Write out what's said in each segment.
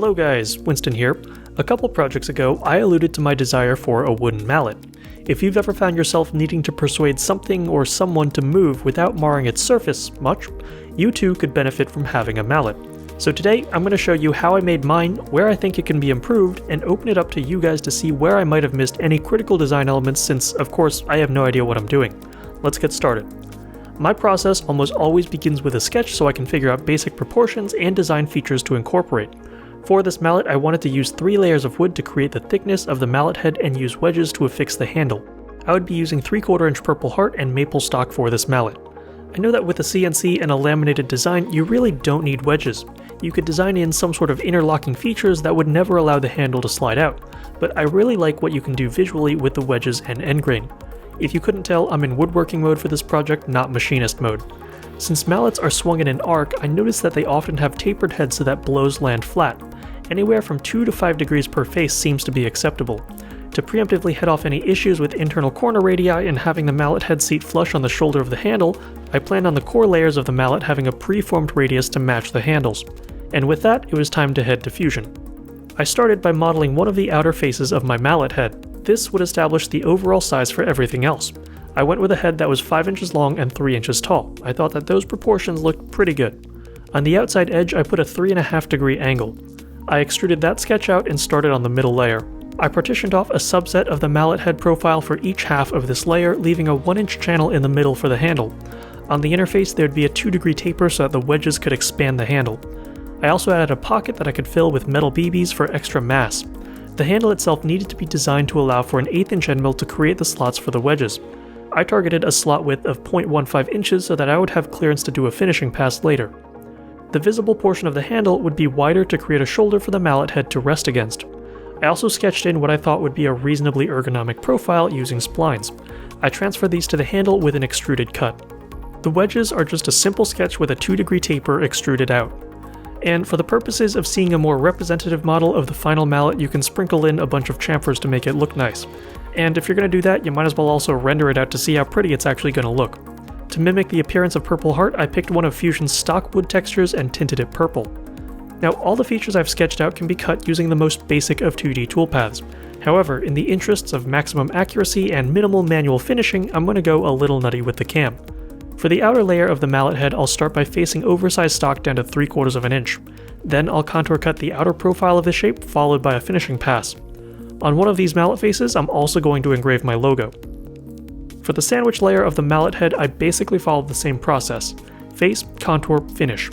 Hello guys, Winston here. A couple projects ago, I alluded to my desire for a wooden mallet. If you've ever found yourself needing to persuade something or someone to move without marring its surface much, you too could benefit from having a mallet. So today, I'm going to show you how I made mine, where I think it can be improved, and open it up to you guys to see where I might have missed any critical design elements since, of course, I have no idea what I'm doing. Let's get started. My process almost always begins with a sketch so I can figure out basic proportions and design features to incorporate. For this mallet, I wanted to use 3 layers of wood to create the thickness of the mallet head and use wedges to affix the handle. I would be using 3/4 inch Purpleheart and maple stock for this mallet. I know that with a CNC and a laminated design, you really don't need wedges. You could design in some sort of interlocking features that would never allow the handle to slide out, but I really like what you can do visually with the wedges and end grain. If you couldn't tell, I'm in woodworking mode for this project, not machinist mode. Since mallets are swung in an arc, I noticed that they often have tapered heads so that blows land flat. Anywhere from 2 to 5 degrees per face seems to be acceptable. To preemptively head off any issues with internal corner radii and having the mallet head seat flush on the shoulder of the handle, I planned on the core layers of the mallet having a pre-formed radius to match the handles. And with that, it was time to head to fusion. I started by modeling one of the outer faces of my mallet head. This would establish the overall size for everything else. I went with a head that was 5 inches long and 3 inches tall. I thought that those proportions looked pretty good. On the outside edge, I put a 3.5 degree angle. I extruded that sketch out and started on the middle layer. I partitioned off a subset of the mallet head profile for each half of this layer, leaving a 1-inch channel in the middle for the handle. On the interface, there would be a 2 degree taper so that the wedges could expand the handle. I also added a pocket that I could fill with metal BBs for extra mass. The handle itself needed to be designed to allow for an 1/8 inch end mill to create the slots for the wedges. I targeted a slot width of 0.15 inches so that I would have clearance to do a finishing pass later. The visible portion of the handle would be wider to create a shoulder for the mallet head to rest against. I also sketched in what I thought would be a reasonably ergonomic profile using splines. I transferred these to the handle with an extruded cut. The wedges are just a simple sketch with a 2 degree taper extruded out. And for the purposes of seeing a more representative model of the final mallet, you can sprinkle in a bunch of chamfers to make it look nice. And if you're going to do that, you might as well also render it out to see how pretty it's actually going to look. To mimic the appearance of Purpleheart, I picked one of Fusion's stock wood textures and tinted it purple. Now, all the features I've sketched out can be cut using the most basic of 2D toolpaths. However, in the interests of maximum accuracy and minimal manual finishing, I'm going to go a little nutty with the cam. For the outer layer of the mallet head, I'll start by facing oversized stock down to 3/4 of an inch. Then I'll contour cut the outer profile of the shape, followed by a finishing pass. On one of these mallet faces, I'm also going to engrave my logo. For the sandwich layer of the mallet head, I basically followed the same process. Face, contour, finish.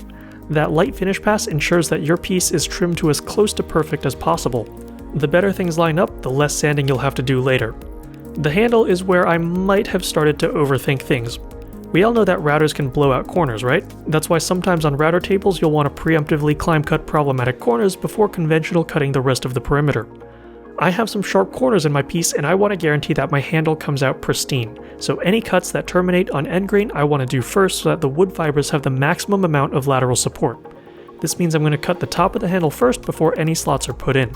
That light finish pass ensures that your piece is trimmed to as close to perfect as possible. The better things line up, the less sanding you'll have to do later. The handle is where I might have started to overthink things. We all know that routers can blow out corners, right? That's why sometimes on router tables you'll want to preemptively climb cut problematic corners before conventional cutting the rest of the perimeter. I have some sharp corners in my piece and I want to guarantee that my handle comes out pristine, so any cuts that terminate on end grain I want to do first so that the wood fibers have the maximum amount of lateral support. This means I'm going to cut the top of the handle first before any slots are put in.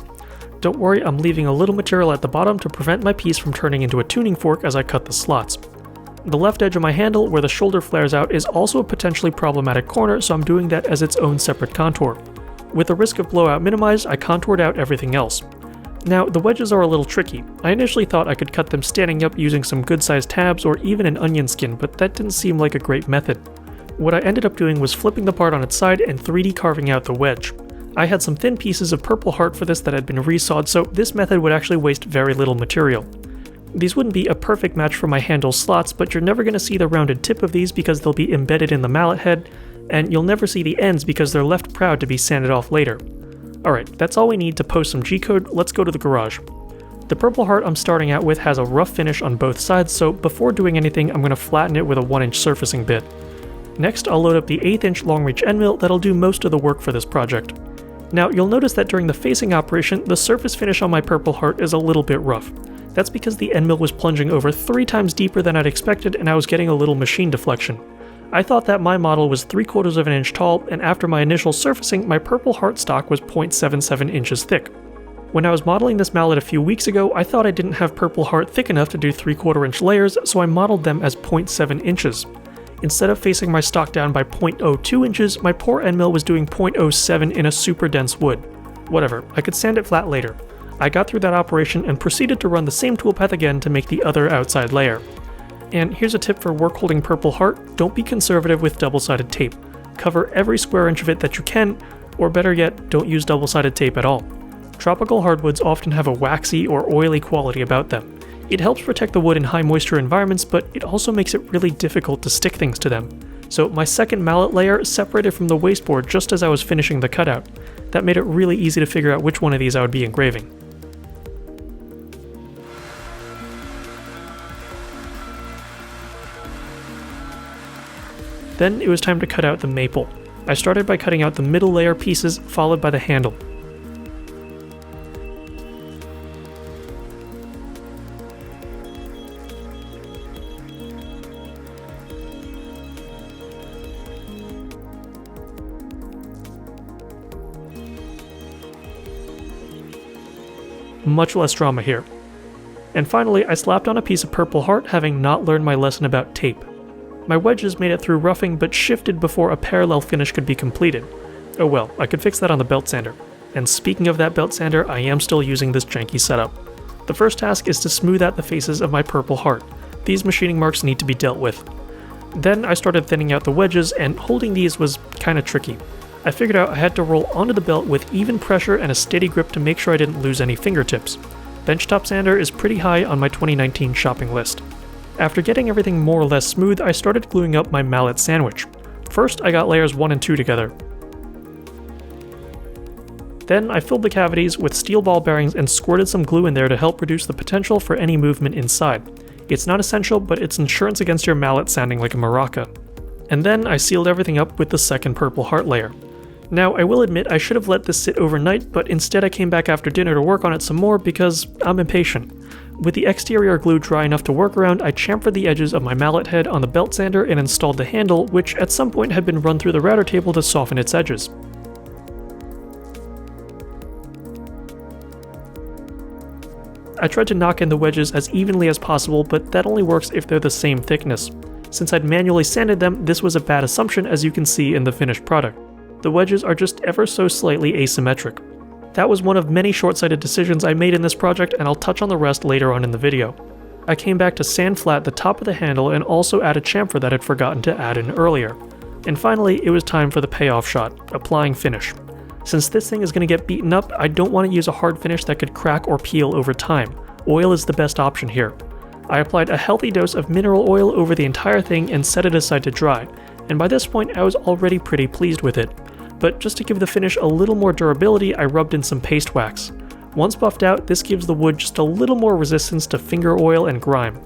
Don't worry, I'm leaving a little material at the bottom to prevent my piece from turning into a tuning fork as I cut the slots. The left edge of my handle, where the shoulder flares out, is also a potentially problematic corner, so I'm doing that as its own separate contour. With the risk of blowout minimized, I contoured out everything else. Now, the wedges are a little tricky. I initially thought I could cut them standing up using some good-sized tabs or even an onion skin, but that didn't seem like a great method. What I ended up doing was flipping the part on its side and 3D carving out the wedge. I had some thin pieces of Purpleheart for this that had been resawed, so this method would actually waste very little material. These wouldn't be a perfect match for my handle slots, but you're never going to see the rounded tip of these because they'll be embedded in the mallet head, and you'll never see the ends because they're left proud to be sanded off later. Alright, that's all we need to post some G-code. Let's go to the garage. The Purpleheart I'm starting out with has a rough finish on both sides, so before doing anything I'm going to flatten it with a 1-inch surfacing bit. Next, I'll load up the 1/8 inch long reach end mill that'll do most of the work for this project. Now, you'll notice that during the facing operation, the surface finish on my Purpleheart is a little bit rough. That's because the end mill was plunging over 3 times deeper than I'd expected and I was getting a little machine deflection. I thought that my model was 3/4 of an inch tall, and after my initial surfacing, my Purpleheart stock was 0.77 inches thick. When I was modeling this mallet a few weeks ago, I thought I didn't have Purpleheart thick enough to do 3/4 inch layers, so I modeled them as 0.7 inches. Instead of facing my stock down by 0.02 inches, my poor end mill was doing 0.07 in a super dense wood. Whatever, I could sand it flat later. I got through that operation and proceeded to run the same toolpath again to make the other outside layer. And here's a tip for work holding Purpleheart: don't be conservative with double-sided tape. Cover every square inch of it that you can, or better yet, don't use double-sided tape at all. Tropical hardwoods often have a waxy or oily quality about them. It helps protect the wood in high moisture environments, but it also makes it really difficult to stick things to them. So my second mallet layer separated from the wasteboard just as I was finishing the cutout. That made it really easy to figure out which one of these I would be engraving. Then it was time to cut out the maple. I started by cutting out the middle layer pieces, followed by the handle. Much less drama here. And finally, I slapped on a piece of Purpleheart, having not learned my lesson about tape. My wedges made it through roughing but shifted before a parallel finish could be completed. Oh well, I could fix that on the belt sander. And speaking of that belt sander, I am still using this janky setup. The first task is to smooth out the faces of my Purpleheart. These machining marks need to be dealt with. Then I started thinning out the wedges, and holding these was kinda tricky. I figured out I had to roll onto the belt with even pressure and a steady grip to make sure I didn't lose any fingertips. Benchtop sander is pretty high on my 2019 shopping list. After getting everything more or less smooth, I started gluing up my mallet sandwich. First, I got layers 1 and 2 together. Then I filled the cavities with steel ball bearings and squirted some glue in there to help reduce the potential for any movement inside. It's not essential, but it's insurance against your mallet sounding like a maraca. And then I sealed everything up with the second Purpleheart layer. Now, I will admit I should have let this sit overnight, but instead I came back after dinner to work on it some more because I'm impatient. With the exterior glue dry enough to work around, I chamfered the edges of my mallet head on the belt sander and installed the handle, which at some point had been run through the router table to soften its edges. I tried to knock in the wedges as evenly as possible, but that only works if they're the same thickness. Since I'd manually sanded them, this was a bad assumption, as you can see in the finished product. The wedges are just ever so slightly asymmetric. That was one of many short-sighted decisions I made in this project, and I'll touch on the rest later on in the video. I came back to sand flat the top of the handle and also add a chamfer that I'd forgotten to add in earlier. And finally, it was time for the payoff shot, applying finish. Since this thing is going to get beaten up, I don't want to use a hard finish that could crack or peel over time. Oil is the best option here. I applied a healthy dose of mineral oil over the entire thing and set it aside to dry, and by this point I was already pretty pleased with it. But just to give the finish a little more durability, I rubbed in some paste wax. Once buffed out, this gives the wood just a little more resistance to finger oil and grime.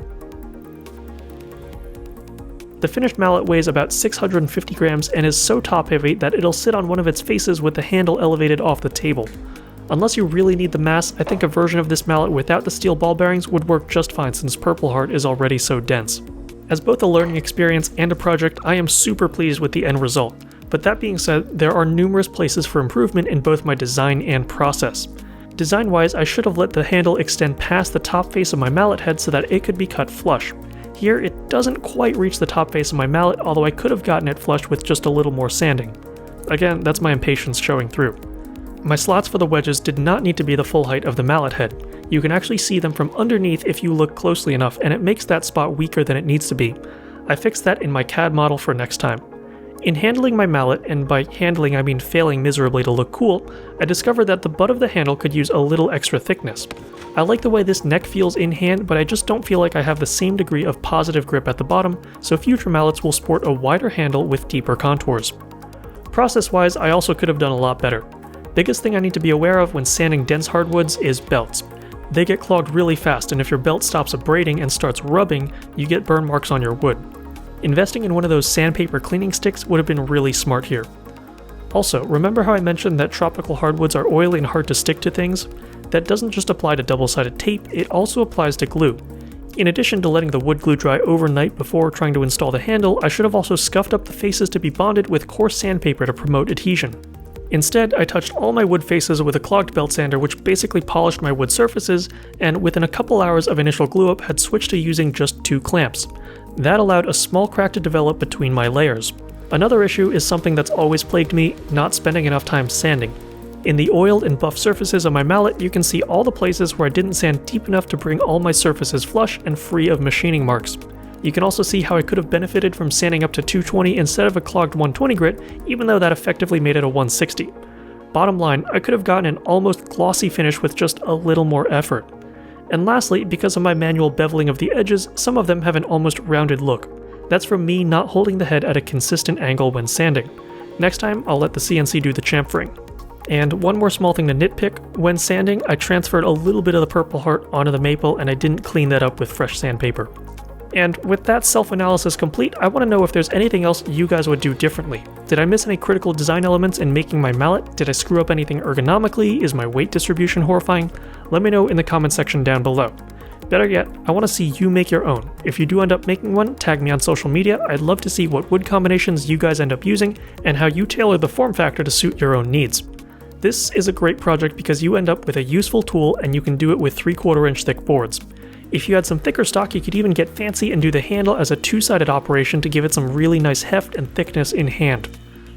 The finished mallet weighs about 650 grams and is so top heavy that it'll sit on one of its faces with the handle elevated off the table. Unless you really need the mass, I think a version of this mallet without the steel ball bearings would work just fine since Purpleheart is already so dense. As both a learning experience and a project, I am super pleased with the end result. But that being said, there are numerous places for improvement in both my design and process. Design-wise, I should have let the handle extend past the top face of my mallet head so that it could be cut flush. Here, it doesn't quite reach the top face of my mallet, although I could have gotten it flush with just a little more sanding. Again, that's my impatience showing through. My slots for the wedges did not need to be the full height of the mallet head. You can actually see them from underneath if you look closely enough, and it makes that spot weaker than it needs to be. I fixed that in my CAD model for next time. In handling my mallet, and by handling I mean failing miserably to look cool, I discovered that the butt of the handle could use a little extra thickness. I like the way this neck feels in hand, but I just don't feel like I have the same degree of positive grip at the bottom, so future mallets will sport a wider handle with deeper contours. Process-wise, I also could have done a lot better. Biggest thing I need to be aware of when sanding dense hardwoods is belts. They get clogged really fast, and if your belt stops abrading and starts rubbing, you get burn marks on your wood. Investing in one of those sandpaper cleaning sticks would have been really smart here. Also, remember how I mentioned that tropical hardwoods are oily and hard to stick to things? That doesn't just apply to double-sided tape, it also applies to glue. In addition to letting the wood glue dry overnight before trying to install the handle, I should have also scuffed up the faces to be bonded with coarse sandpaper to promote adhesion. Instead, I touched all my wood faces with a clogged belt sander, which basically polished my wood surfaces, and within a couple hours of initial glue up had switched to using just 2 clamps. That allowed a small crack to develop between my layers. Another issue is something that's always plagued me, not spending enough time sanding. In the oiled and buffed surfaces of my mallet, you can see all the places where I didn't sand deep enough to bring all my surfaces flush and free of machining marks. You can also see how I could have benefited from sanding up to 220 instead of a clogged 120 grit, even though that effectively made it a 160. Bottom line, I could have gotten an almost glossy finish with just a little more effort. And lastly, because of my manual beveling of the edges, some of them have an almost rounded look. That's from me not holding the head at a consistent angle when sanding. Next time, I'll let the CNC do the chamfering. And one more small thing to nitpick, when sanding, I transferred a little bit of the Purpleheart onto the maple and I didn't clean that up with fresh sandpaper. And with that self-analysis complete, I want to know if there's anything else you guys would do differently. Did I miss any critical design elements in making my mallet? Did I screw up anything ergonomically? Is my weight distribution horrifying? Let me know in the comment section down below. Better yet, I want to see you make your own. If you do end up making one, tag me on social media. I'd love to see what wood combinations you guys end up using and how you tailor the form factor to suit your own needs. This is a great project because you end up with a useful tool and you can do it with 3/4 inch thick boards. If you had some thicker stock, you could even get fancy and do the handle as a two-sided operation to give it some really nice heft and thickness in hand.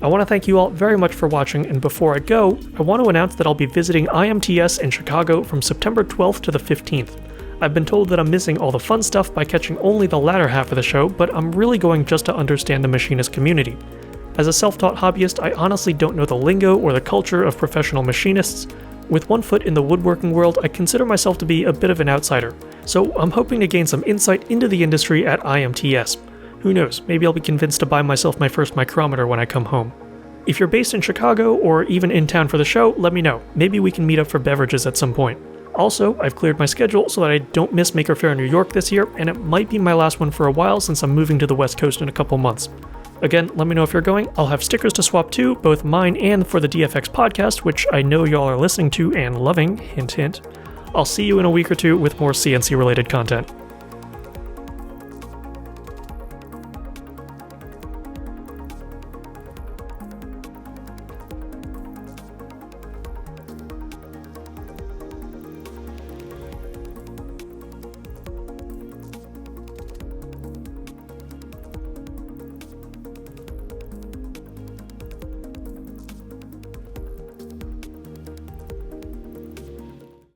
I want to thank you all very much for watching, and before I go, I want to announce that I'll be visiting IMTS in Chicago from September 12th to the 15th. I've been told that I'm missing all the fun stuff by catching only the latter half of the show, but I'm really going just to understand the machinist community. As a self-taught hobbyist, I honestly don't know the lingo or the culture of professional machinists. With one foot in the woodworking world, I consider myself to be a bit of an outsider, so I'm hoping to gain some insight into the industry at IMTS. Who knows, maybe I'll be convinced to buy myself my first micrometer when I come home. If you're based in Chicago or even in town for the show, let me know. Maybe we can meet up for beverages at some point. Also, I've cleared my schedule so that I don't miss Maker Faire New York this year, and it might be my last one for a while since I'm moving to the West Coast in a couple months. Again, let me know if you're going. I'll have stickers to swap too, both mine and for the DFX podcast, which I know y'all are listening to and loving, hint hint. I'll see you in a week or two with more CNC related content.